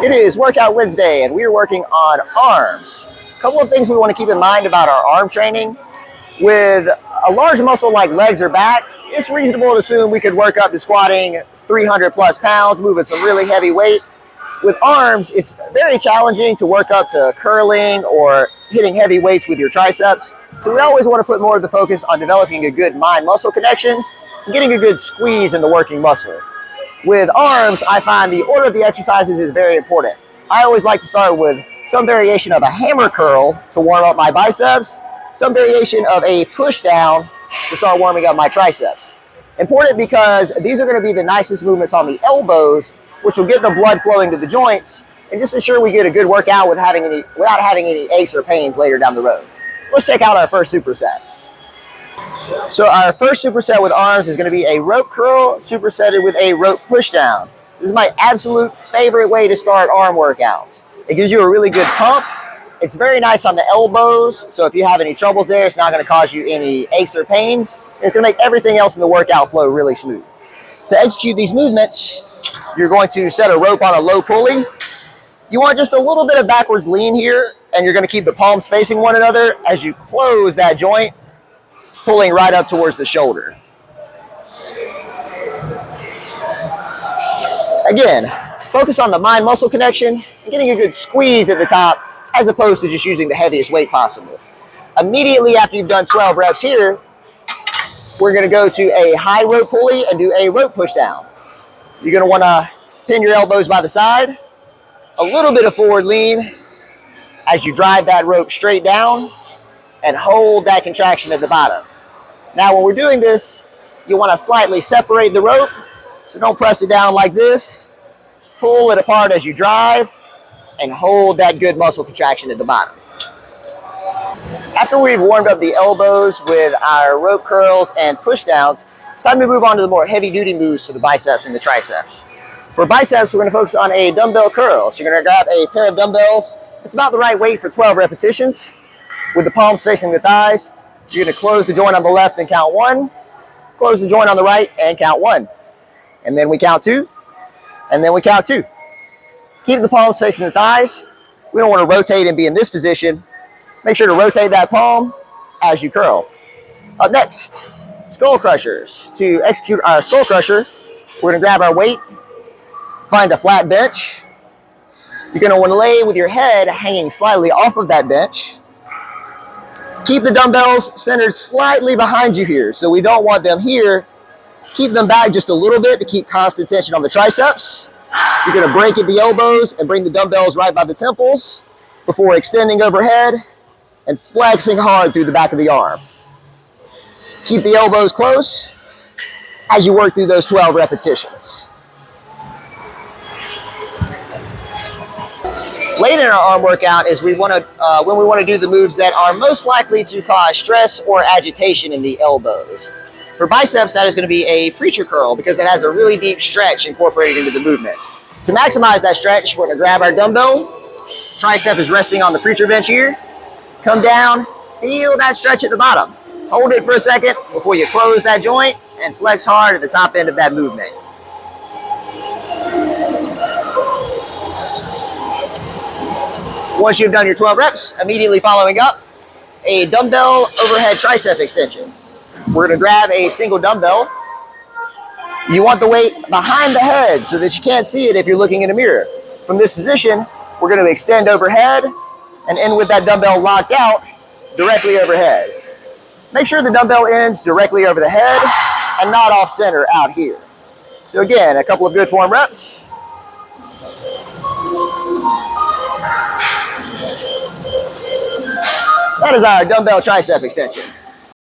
It is Workout Wednesday, and we are working on arms. A couple of things we want to keep in mind about our arm training. With a large muscle like legs or back, it's reasonable to assume we could work up to squatting 300 plus pounds, moving some really heavy weight. With arms, it's very challenging to work up to curling or hitting heavy weights with your triceps. So we always want to put more of the focus on developing a good mind-muscle connection and getting a good squeeze in the working muscle. With arms, I find the order of the exercises is very important. I always like to start with some variation of a hammer curl to warm up my biceps, some variation of a push down to start warming up my triceps. Important because these are going to be the nicest movements on the elbows, which will get the blood flowing to the joints and just ensure we get a good workout without having any aches or pains later down the road. So let's check out our first superset. So our first superset with arms is going to be a rope curl supersetted with a rope pushdown. This is my absolute favorite way to start arm workouts. It gives you a really good pump. It's very nice on the elbows, so if you have any troubles there, it's not going to cause you any aches or pains. It's going to make everything else in the workout flow really smooth. To execute these movements, you're going to set a rope on a low pulley. You want just a little bit of backwards lean here, and you're going to keep the palms facing one another as you close that joint, pulling right up towards the shoulder. Again, focus on the mind-muscle connection and getting a good squeeze at the top as opposed to just using the heaviest weight possible. Immediately after you've done 12 reps here, we're going to go to a high rope pulley and do a rope push down. You're going to want to pin your elbows by the side, a little bit of forward lean as you drive that rope straight down and hold that contraction at the bottom. Now, when we're doing this, you want to slightly separate the rope, so don't press it down like this. Pull it apart as you drive and hold that good muscle contraction at the bottom. After we've warmed up the elbows with our rope curls and push downs, it's time to move on to the more heavy-duty moves for the biceps and the triceps. For biceps, we're going to focus on a dumbbell curl. So you're going to grab a pair of dumbbells. It's about the right weight for 12 repetitions. With the palms facing the thighs, you're going to close the joint on the left and count 1. Close the joint on the right and count 1. And then we count 2. And then we count 2. Keep the palms facing the thighs. We don't want to rotate and be in this position. Make sure to rotate that palm as you curl. Up next, skull crushers. To execute our skull crusher, we're going to grab our weight, find a flat bench. You're going to want to lay with your head hanging slightly off of that bench. Keep the dumbbells centered slightly behind you here, so we don't want them here. Keep them back just a little bit to keep constant tension on the triceps. You're going to break at the elbows and bring the dumbbells right by the temples before extending overhead and flexing hard through the back of the arm. Keep the elbows close as you work through those 12 repetitions. Late in our arm workout is when we want to do the moves that are most likely to cause stress or agitation in the elbows. For biceps, that is going to be a preacher curl because it has a really deep stretch incorporated into the movement. To maximize that stretch, we're going to grab our dumbbell. Tricep is resting on the preacher bench here. Come down, feel that stretch at the bottom. Hold it for a second before you close that joint and flex hard at the top end of that movement. Once you've done your 12 reps, immediately following up, a dumbbell overhead tricep extension. We're going to grab a single dumbbell. You want the weight behind the head so that you can't see it if you're looking in a mirror. From this position, we're going to extend overhead and end with that dumbbell locked out directly overhead. Make sure the dumbbell ends directly over the head and not off center out here. So again, a couple of good form reps. That is our dumbbell tricep extension.